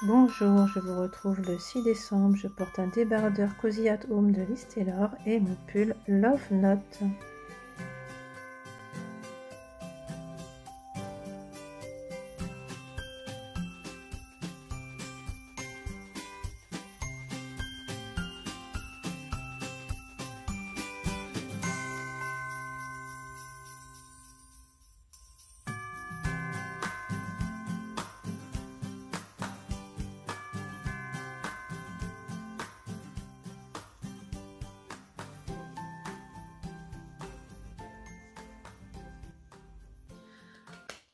Bonjour, je vous retrouve le 6 décembre. Je porte un débardeur Cozy at Home de Liz Taylor et mon pull Love Note.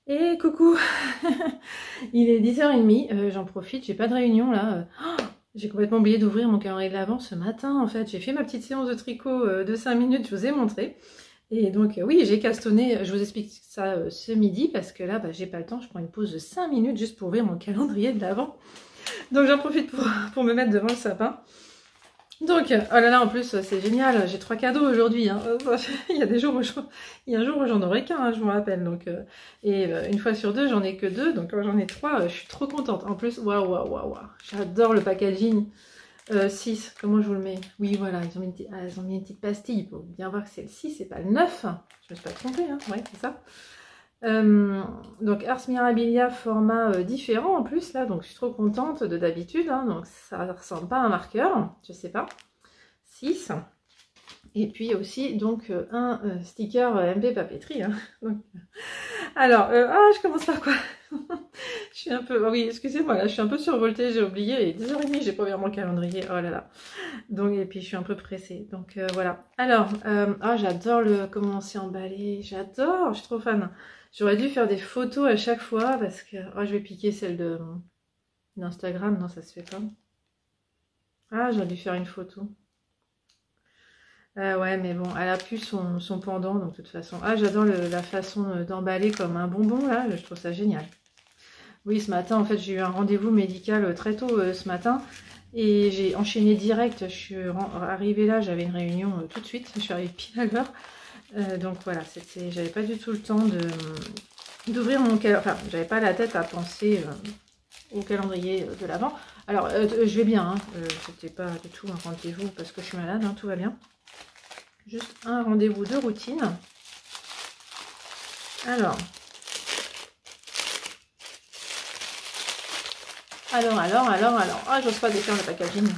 Et coucou. Il est 10h30, j'en profite, j'ai pas de réunion là. J'ai complètement oublié d'ouvrir mon calendrier de l'Avent ce matin en fait. J'ai fait ma petite séance de tricot de 5 minutes, je vous ai montré. Et donc oui, j'ai castonné, je vous explique ça ce midi parce que là j'ai pas le temps, je prends une pause de 5 minutes juste pour ouvrir mon calendrier de l'Avent. Donc j'en profite pour me mettre devant le sapin. Donc, oh là là, en plus, c'est génial, j'ai 3 cadeaux aujourd'hui. Hein. Il y a des jours où il y a un jour où j'en aurai qu'un, hein, je me rappelle. Donc, une fois sur deux, j'en ai que 2. Donc, quand j'en ai 3, je suis trop contente. En plus, waouh, j'adore le packaging. 6, comment je vous le mets? Oui, voilà, ils ont mis une petite pastille. Il faut bien voir que c'est le 6, c'est pas le 9. Je me suis pas trompée, hein. Ouais, c'est ça. Donc Ars Mirabilia format différent en plus là, donc je suis trop contente de d'habitude, hein, donc ça ressemble pas à un marqueur, je sais pas. 6. Et puis aussi donc un sticker MP papeterie. Hein. Donc, alors, je commence par quoi? Je suis un peu, oui excusez-moi là, je suis un peu survoltée, j'ai oublié, et 10h30 j'ai pas ouvert mon calendrier, oh là là. Donc et puis je suis un peu pressée, donc voilà. Alors, j'adore comment c'est emballé, j'adore, je suis trop fan. J'aurais dû faire des photos à chaque fois parce que je vais piquer celle d'Instagram, non ça se fait pas. Ah, j'aurais dû faire une photo. Ouais, mais bon, elle a plus son pendant, donc de toute façon. Ah, j'adore la façon d'emballer comme un bonbon, là, je trouve ça génial. Oui, ce matin, en fait, j'ai eu un rendez-vous médical très tôt ce matin. Et j'ai enchaîné direct, je suis arrivée là, j'avais une réunion tout de suite, je suis arrivée pile à l'heure. Donc voilà, j'avais pas du tout le temps d'ouvrir mon calendrier, enfin j'avais pas la tête à penser au calendrier de l'Avent. Alors je vais bien, hein. C'était pas du tout un rendez-vous parce que je suis malade, hein, tout va bien. Juste un rendez-vous de routine. Alors, j'ose pas défaire le packaging.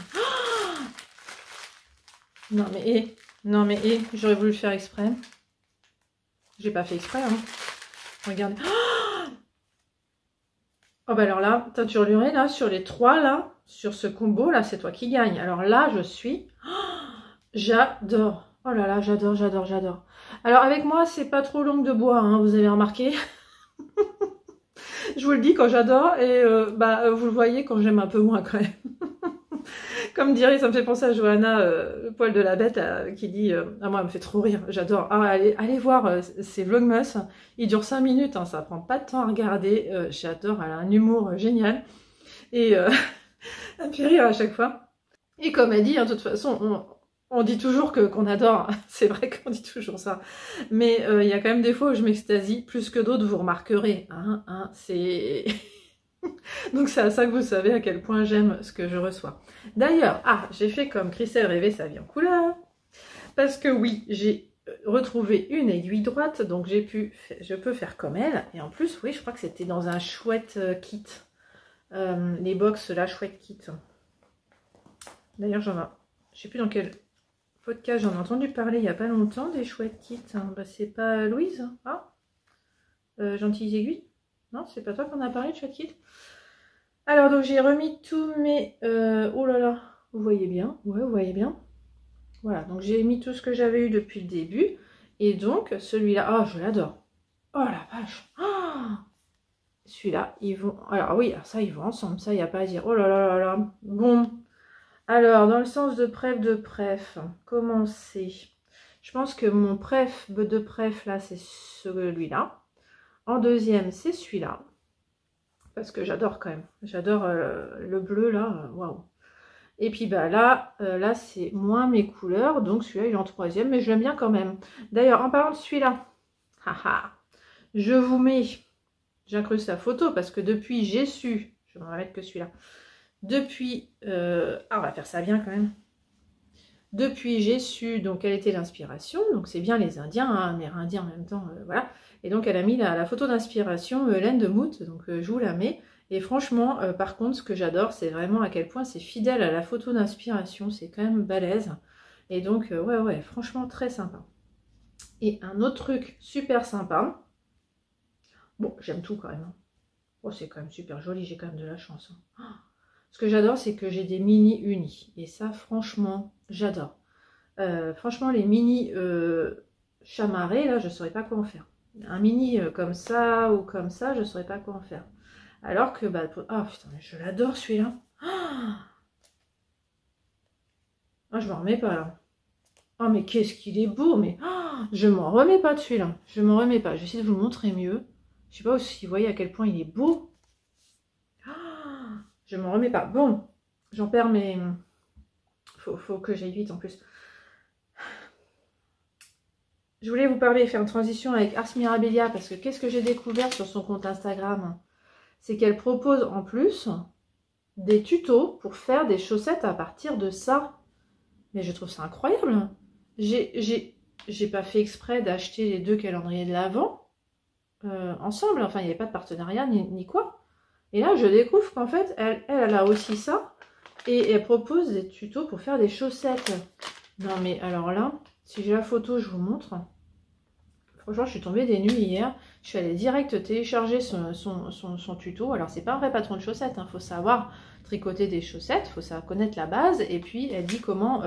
Non mais j'aurais voulu le faire exprès. J'ai pas fait exprès, hein. Regardez. Oh bah alors là, teinture lurée là, sur les 3 là, sur ce combo là, c'est toi qui gagne. Alors là, je suis... j'adore. Oh là là, j'adore. Alors avec moi, c'est pas trop longue de bois, hein, vous avez remarqué. Je vous le dis quand j'adore et vous le voyez quand j'aime un peu moins quand même. Comme dirait, ça me fait penser à Johanna, le poil de la bête, qui dit moi, elle me fait trop rire, j'adore. Ah, allez voir ces Vlogmas, ils durent 5 minutes, hein, ça prend pas de temps à regarder. J'adore, elle a un humour génial. Et elle me fait rire à chaque fois. Et comme elle dit, hein, de toute façon, on dit toujours qu'on adore, c'est vrai qu'on dit toujours ça. Mais il y a quand même des fois où je m'extasie plus que d'autres, vous remarquerez. C'est... Donc c'est à ça que vous savez à quel point j'aime ce que je reçois. D'ailleurs, j'ai fait comme Christelle rêvait sa vie en couleur. Parce que oui, j'ai retrouvé une aiguille droite, donc je peux faire comme elle. Et en plus, oui, je crois que c'était dans un chouette kit. Les box, là, chouette kit. D'ailleurs, je sais plus dans quel podcast j'en ai entendu parler il n'y a pas longtemps, des chouettes kits. C'est pas Louise? Gentilles aiguilles? Non, c'est pas toi qu'on a parlé de chouette kit? Alors, donc j'ai remis tous mes... oh là là, vous voyez bien? Ouais, vous voyez bien? Voilà, donc j'ai mis tout ce que j'avais eu depuis le début. Et donc, celui-là, je l'adore. Oh la vache! Celui-là, ils vont... Alors oui, ça, ils vont ensemble. Ça, il n'y a pas à dire. Oh là là là là. Bon. Alors, dans le sens de préf, comment c'est? Je pense que mon préf de préf, là, c'est celui-là. En deuxième, c'est celui-là. Parce que j'adore quand même. J'adore le bleu, là. Waouh. Et puis, là, c'est moins mes couleurs. Donc, celui-là, il est en troisième. Mais je l'aime bien quand même. D'ailleurs, en parlant de celui-là, je vous mets... J'incruste sa photo parce que depuis, j'ai su... je vais m'en mettre que celui-là. Depuis, on va faire ça bien quand même. Depuis, j'ai su donc quelle était l'inspiration. Donc c'est bien les Indiens, hein, amérindiens en même temps, voilà. Et donc elle a mis la photo d'inspiration laine de mout, donc je vous la mets. Et franchement, par contre, ce que j'adore, c'est vraiment à quel point c'est fidèle à la photo d'inspiration. C'est quand même balèze. Et donc, ouais, franchement, très sympa. Et un autre truc super sympa. Bon, j'aime tout quand même. Hein. Oh, c'est quand même super joli, j'ai quand même de la chance. Hein. Ce que j'adore, c'est que j'ai des mini unis. Et ça, franchement, j'adore. Franchement, les mini chamarrés, là, je ne saurais pas quoi en faire. Un mini comme ça ou comme ça, je ne saurais pas quoi en faire. Alors que, bah, oh putain, je l'adore celui-là. Ah, je m'en remets pas là. Oh, mais qu'est-ce qu'il est beau, mais je m'en remets pas de celui-là. Je m'en remets pas. Je vais essayer de vous le montrer mieux. Je sais pas si vous voyez à quel point il est beau. Je m'en remets pas. Bon, j'en perds mes... Faut que j'aille vite en plus. Je voulais vous parler, faire une transition avec Ars Mirabilia parce que qu'est-ce que j'ai découvert sur son compte Instagram? C'est qu'elle propose en plus des tutos pour faire des chaussettes à partir de ça. Mais je trouve ça incroyable. J'ai pas fait exprès d'acheter les 2 calendriers de l'Avent ensemble. Enfin, il n'y avait pas de partenariat ni quoi. Et là, je découvre qu'en fait, elle a aussi ça. Et elle propose des tutos pour faire des chaussettes. Non, mais alors là, si j'ai la photo, je vous montre. Franchement, je suis tombée des nues hier. Je suis allée direct télécharger son tuto. Alors, c'est pas un vrai patron de chaussettes. Il faut savoir tricoter des chaussettes. Il faut savoir connaître la base. Et puis, elle dit comment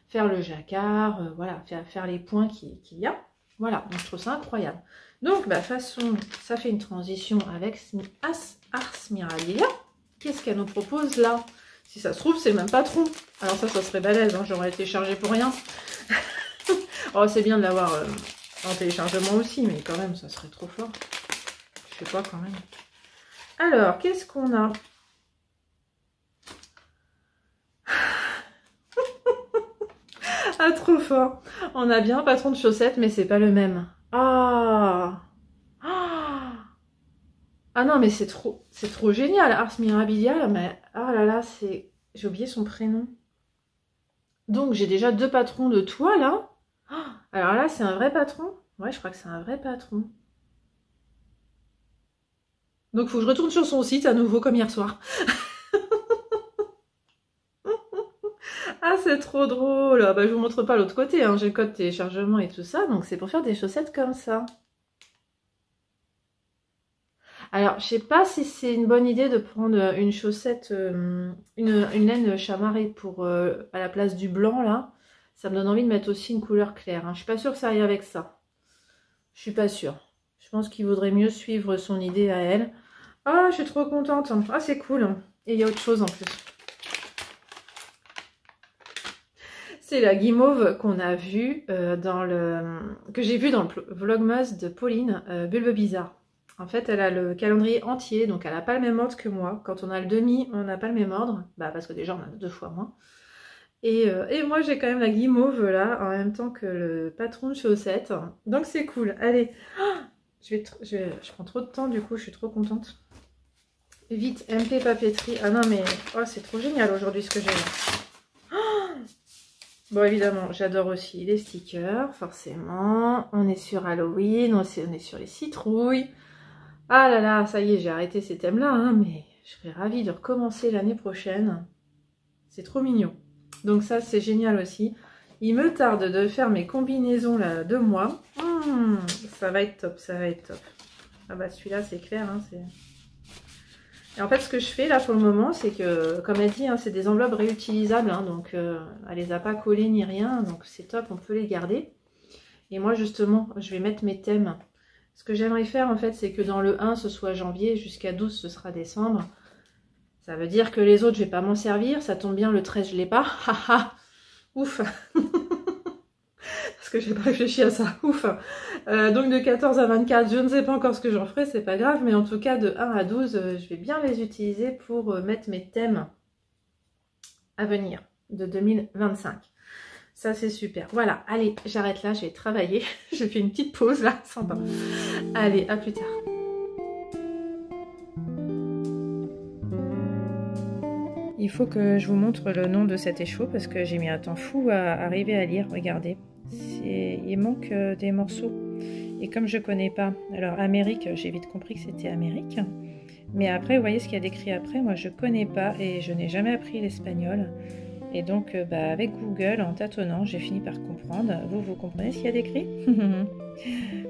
faire le jacquard. Voilà, faire les points qu'il y a. Voilà, donc je trouve ça incroyable. Donc, bah, façon, ça fait une transition avec Ars Mirabilia. Qu'est-ce qu'elle nous propose là? Si ça se trouve, c'est le même patron. Alors ça serait balèze, hein, j'aurais téléchargé pour rien. Oh, c'est bien de l'avoir en téléchargement aussi, mais quand même, ça serait trop fort. Je sais pas quand même. Alors, qu'est-ce qu'on a? Ah, trop fort. On a bien un patron de chaussettes, mais c'est pas le même. Ah, ah non, mais c'est trop génial. Ars Mirabilia, mais ah là là, j'ai oublié son prénom. Donc j'ai déjà 2 patrons de toile là. Alors là, c'est un vrai patron. Ouais, je crois que c'est un vrai patron. Donc il faut que je retourne sur son site à nouveau comme hier soir. Ah, c'est trop drôle. Bah, je vous montre pas l'autre côté, hein. J'ai le code téléchargement et tout ça. Donc c'est pour faire des chaussettes comme ça. Alors, je sais pas si c'est une bonne idée de prendre une chaussette, une laine chamarrée pour à la place du blanc là. Ça me donne envie de mettre aussi une couleur claire. Hein. Je suis pas sûre que ça aille avec ça. Je suis pas sûre. Je pense qu'il vaudrait mieux suivre son idée à elle. Ah, je suis trop contente. Ah, c'est cool. Et il y a autre chose en plus. C'est la guimauve qu'on a vue que j'ai vu dans le vlogmas de Pauline, Bulbe Bizarre. En fait, elle a le calendrier entier, donc elle n'a pas le même ordre que moi. Quand on a le demi, on n'a pas le même ordre. Bah, parce que déjà, on a 2 fois moins. Et moi, j'ai quand même la guimauve là, en même temps que le patron de chaussettes. Donc, c'est cool. Allez, je prends trop de temps, du coup, je suis trop contente. Vite, MP papeterie. Ah non, mais oh, c'est trop génial aujourd'hui ce que j'ai là. Bon, évidemment, j'adore aussi les stickers, forcément. On est sur Halloween, on est sur les citrouilles. Ah là là, ça y est, j'ai arrêté ces thèmes-là, hein, mais je serais ravie de recommencer l'année prochaine. C'est trop mignon. Donc ça, c'est génial aussi. Il me tarde de faire mes combinaisons là, de moi. Ça va être top, ça va être top. Ah bah celui-là, c'est clair. Hein, et en fait, ce que je fais là pour le moment, c'est que, comme elle dit, hein, c'est des enveloppes réutilisables. Hein, donc, elle les a pas collées ni rien. Donc, c'est top, on peut les garder. Et moi, justement, je vais mettre mes thèmes. Ce que j'aimerais faire, en fait, c'est que dans le 1, ce soit janvier, jusqu'à 12, ce sera décembre. Ça veut dire que les autres, je vais pas m'en servir. Ça tombe bien, le 13, je l'ai pas. Haha. Ouf. Parce que j'ai pas réfléchi à ça. Ouf. Donc de 14 à 24, je ne sais pas encore ce que j'en ferai, c'est pas grave. Mais en tout cas, de 1 à 12, je vais bien les utiliser pour mettre mes thèmes à venir de 2025. Ça, c'est super. Voilà, allez, j'arrête là, je vais travailler. J'ai fait une petite pause là, sympa. Allez, à plus tard. il faut que je vous montre le nom de cet écheveau parce que j'ai mis un temps fou à arriver à lire. Regardez, il manque des morceaux. Et comme je connais pas, alors Amérique, j'ai vite compris que c'était Amérique. Mais après, vous voyez ce qu'il y a d'écrit après, moi je connais pas et je n'ai jamais appris l'espagnol. Et donc, avec Google, en tâtonnant, j'ai fini par comprendre. Vous comprenez ce qu'il y a d'écrit?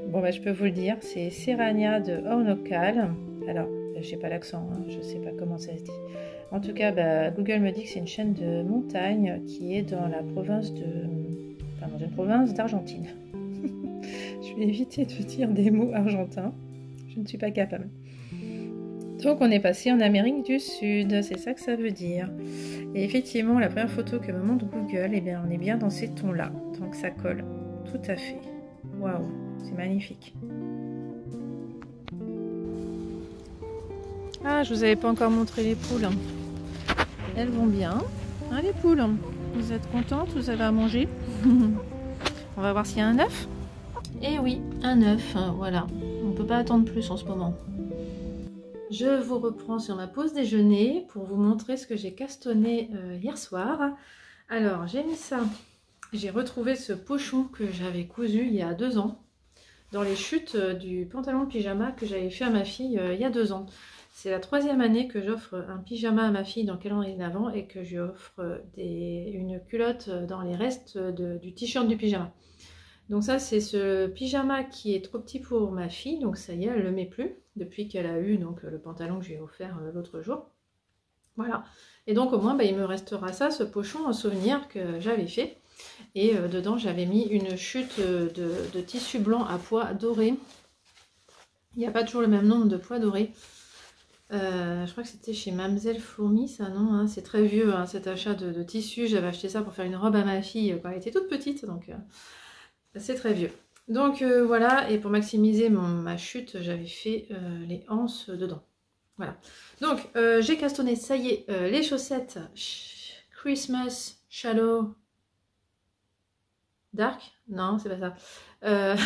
Bon, je peux vous le dire, c'est Serrania de Hornocal. Alors, j'ai pas l'accent, hein, je sais pas comment ça se dit. En tout cas, Google me dit que c'est une chaîne de montagne qui est dans la province dans une province d'Argentine. Je vais éviter de dire des mots argentins. Je ne suis pas capable. Donc, on est passé en Amérique du Sud, c'est ça que ça veut dire. Et effectivement, la première photo que me montre Google, eh bien, on est bien dans ces tons-là. Donc, ça colle tout à fait. Waouh, c'est magnifique. Ah, je vous avais pas encore montré les poules. Elles vont bien. Hein, les poules, vous êtes contentes? Vous avez à manger? On va voir s'il y a un œuf. Eh oui, un œuf, voilà. On peut pas attendre plus en ce moment. Je vous reprends sur ma pause déjeuner pour vous montrer ce que j'ai castonné hier soir. Alors, j'ai mis ça. J'ai retrouvé ce pochon que j'avais cousu il y a 2 ans dans les chutes du pantalon de pyjama que j'avais fait à ma fille il y a 2 ans. C'est la 3e année que j'offre un pyjama à ma fille dans le calendrier de l'Avent et que je lui offre une culotte dans les restes du t-shirt du pyjama. Donc ça, c'est ce pyjama qui est trop petit pour ma fille, donc ça y est, elle ne le met plus depuis qu'elle a eu donc, le pantalon que je lui ai offert l'autre jour. Voilà. Et donc au moins, il me restera ça, ce pochon en souvenir que j'avais fait. Et dedans, j'avais mis une chute de tissu blanc à pois doré. Il n'y a pas toujours le même nombre de pois dorés. Je crois que c'était chez Mamselle Fourmi, ça, non hein, c'est très vieux, hein, cet achat de tissu. J'avais acheté ça pour faire une robe à ma fille quand elle était toute petite, donc c'est très vieux. Donc voilà, et pour maximiser ma chute, j'avais fait les anses dedans. Voilà. Donc j'ai castonné, ça y est, les chaussettes Christmas Shadow Dark? Non, c'est pas ça.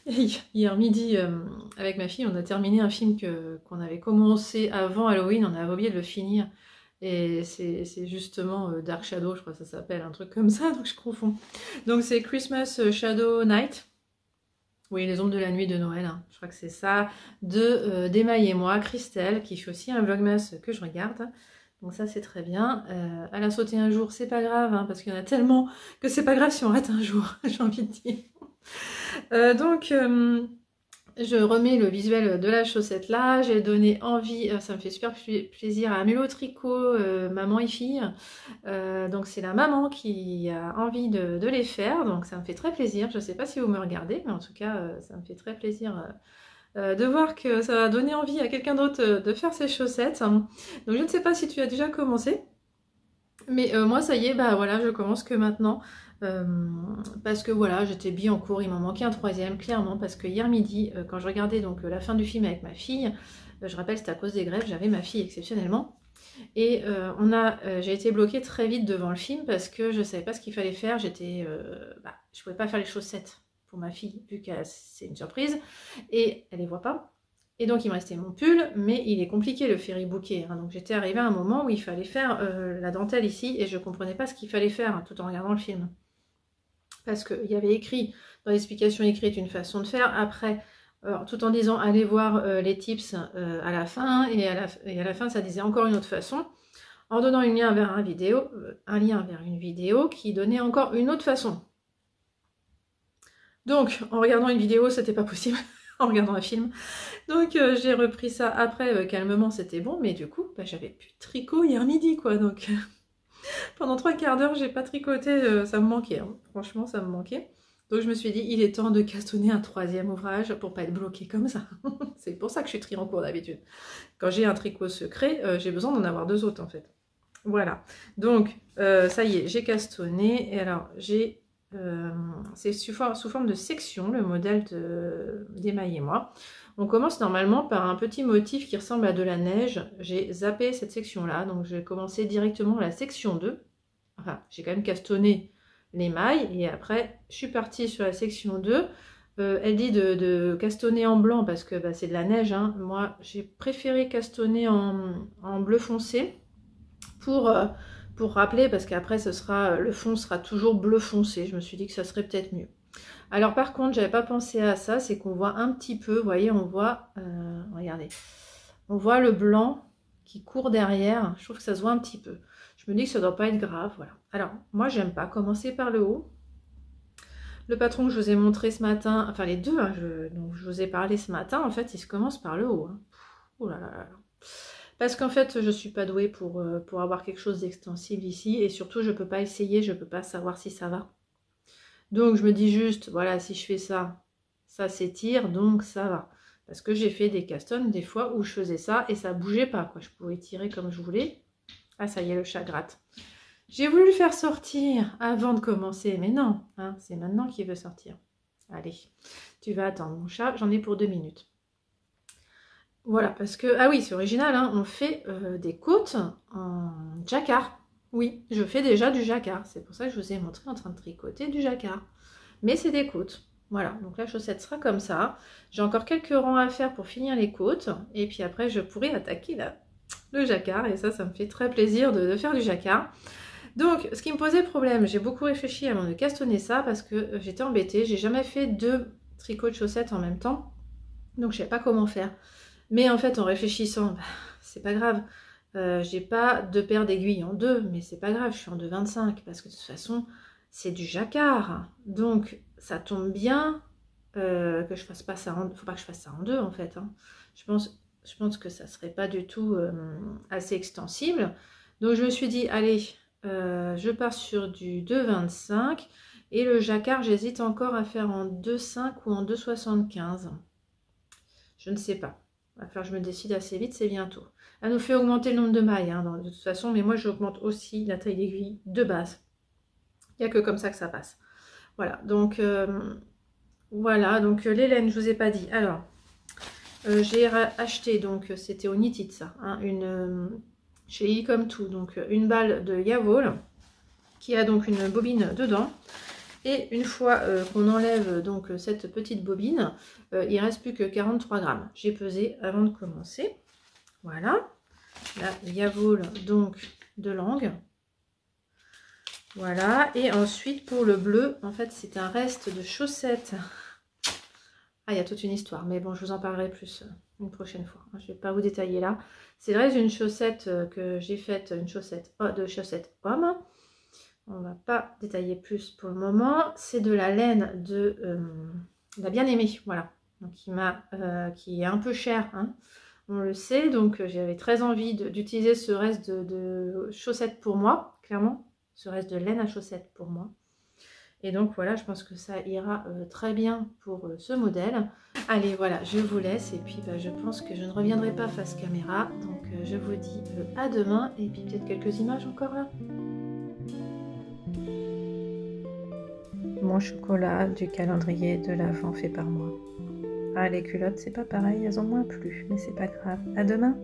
Hier midi, avec ma fille, on a terminé un film qu'on avait commencé avant Halloween, on avait oublié de le finir. Et c'est justement Dark Shadow, je crois que ça s'appelle, un truc comme ça, donc je confonds. Donc c'est Christmas Shadow Night. Oui, les ombres de la nuit de Noël, hein. Je crois que c'est ça, d'Emma et moi, Christelle, qui fait aussi un vlogmas que je regarde. Donc ça, c'est très bien. Elle a sauté un jour, c'est pas grave, hein, parce qu'il y en a tellement que c'est pas grave si on rate un jour, j'ai envie de dire. Donc, je remets le visuel de la chaussette là, j'ai donné envie, ça me fait super plaisir à Mulot Tricot, maman et fille. Donc c'est la maman qui a envie de les faire, donc ça me fait très plaisir. Je ne sais pas si vous me regardez, mais en tout cas ça me fait très plaisir de voir que ça va donner envie à quelqu'un d'autre de faire ses chaussettes. Donc je ne sais pas si tu as déjà commencé, mais moi ça y est, voilà, je commence que maintenant. Parce que voilà, j'étais bien en cours, il m'en manquait un 3e, clairement, parce que hier midi, quand je regardais donc la fin du film avec ma fille, je rappelle c'était à cause des grèves, j'avais ma fille exceptionnellement, et j'ai été bloquée très vite devant le film parce que je savais pas ce qu'il fallait faire, je pouvais pas faire les chaussettes pour ma fille, vu que c'est une surprise, et elle les voit pas. Et donc il me restait mon pull, mais il est compliqué le ferry bouquet, hein. Donc j'étais arrivée à un moment où il fallait faire la dentelle ici, et je comprenais pas ce qu'il fallait faire hein, tout en regardant le film. Parce qu'il y avait écrit, dans l'explication écrite, une façon de faire. Après, tout en disant allez voir les tips à la fin, et à la fin ça disait encore une autre façon, en donnant un lien vers une vidéo qui donnait encore une autre façon. Donc, en regardant une vidéo, c'était pas possible, en regardant un film. Donc j'ai repris ça après, calmement, c'était bon, mais du coup, j'avais plus de tricot hier midi, quoi, donc... Pendant 3 quarts d'heure, j'ai pas tricoté, ça me manquait, hein. Franchement, ça me manquait. Donc je me suis dit, il est temps de castonner un 3e ouvrage pour pas être bloqué comme ça. C'est pour ça que je suis tri en cours d'habitude. Quand j'ai un tricot secret, j'ai besoin d'en avoir 2 autres en fait. Voilà. Donc, ça y est, j'ai castonné. Et alors, c'est sous forme de section, le modèle d'Emma et moi. On commence normalement par un petit motif qui ressemble à de la neige. J'ai zappé cette section-là, donc je vais commencer directement la section 2. Enfin, j'ai quand même castonné les mailles, et après, je suis partie sur la section 2 Elle dit de castonner en blanc parce que bah, c'est de la neige, hein. Moi, j'ai préféré castonner en bleu foncé pour rappeler, parce qu'après, le fond sera toujours bleu foncé. Je me suis dit que ça serait peut-être mieux. Alors par contre, j'avais pas pensé à ça, c'est qu'on voit un petit peu, vous voyez, on voit, regardez, on voit le blanc qui court derrière. Je trouve que ça se voit un petit peu. Je me dis que ça doit pas être grave, voilà. Alors, moi, j'aime pas commencer par le haut. Le patron que je vous ai montré ce matin, enfin les deux, hein, donc je vous ai parlé ce matin, en fait, il se commence par le haut. Hein. Oh là là là. Parce qu'en fait, je ne suis pas douée pour avoir quelque chose d'extensible ici. Et surtout, je ne peux pas essayer, je ne peux pas savoir si ça va. Donc, je me dis juste, voilà, si je fais ça, ça s'étire, donc ça va. Parce que j'ai fait des castones des fois où je faisais ça et ça ne bougeait pas, quoi. Je pouvais tirer comme je voulais. Ah, ça y est, le chat gratte. J'ai voulu le faire sortir avant de commencer, mais non, hein, c'est maintenant qu'il veut sortir. Allez, tu vas attendre, mon chat, j'en ai pour 2 minutes. Voilà, parce que, ah oui, c'est original, hein, on fait des côtes en jacquard. Oui, je fais déjà du jacquard, c'est pour ça que je vous ai montré en train de tricoter du jacquard. Mais c'est des côtes, voilà, donc la chaussette sera comme ça. J'ai encore quelques rangs à faire pour finir les côtes, et puis après je pourrai attaquer le jacquard, et ça me fait très plaisir de faire du jacquard. Donc, ce qui me posait problème, j'ai beaucoup réfléchi avant de castonner ça, parce que j'étais embêtée, j'ai jamais fait 2 tricots de chaussettes en même temps, donc je ne savais pas comment faire. Mais en fait, en réfléchissant, bah, c'est pas grave. J'ai pas 2 paires d'aiguilles en 2, mais c'est pas grave, je suis en 2,25 parce que de toute façon, c'est du jacquard. Donc, ça tombe bien que je fasse pas ça en... Faut pas que je fasse ça en 2 en fait. Hein. Je pense que ça serait pas du tout assez extensible. Donc, je me suis dit, allez, je pars sur du 2,25 et le jacquard, j'hésite encore à faire en 2,5 ou en 2,75. Je ne sais pas. Il va falloir que je me décide assez vite, c'est bientôt. Elle nous fait augmenter le nombre de mailles, hein, de toute façon, mais moi j'augmente aussi la taille d'aiguille de base. Il n'y a que comme ça que ça passe. Voilà, donc les laines, je ne vous ai pas dit. Alors, j'ai acheté, donc c'était au Knit It ça, hein, chez I comme tout, donc une balle de Yavol, qui a donc une bobine dedans. Et une fois qu'on enlève donc cette petite bobine, il ne reste plus que 43 grammes. J'ai pesé avant de commencer. Voilà. La Yavol donc de langue. Voilà. Et ensuite pour le bleu, en fait c'est un reste de chaussettes. Ah, il y a toute une histoire, mais bon, je vous en parlerai plus une prochaine fois. Je ne vais pas vous détailler là. C'est le reste d'une chaussette que j'ai faite, une chaussette de chaussettes homme. On ne va pas détailler plus pour le moment. C'est de la laine de la bien-aimée, voilà. Donc qui est un peu cher, hein, on le sait. Donc j'avais très envie d'utiliser ce reste de chaussettes pour moi, clairement. Ce reste de laine à chaussettes pour moi. Et donc voilà, je pense que ça ira très bien pour ce modèle. Allez, voilà, je vous laisse. Et puis bah, je pense que je ne reviendrai pas face caméra. Donc je vous dis à demain. Et puis peut-être quelques images encore là. Mon chocolat du calendrier de l'Avent fait par moi. Ah, les culottes, c'est pas pareil, elles ont moins plu, mais c'est pas grave. À demain!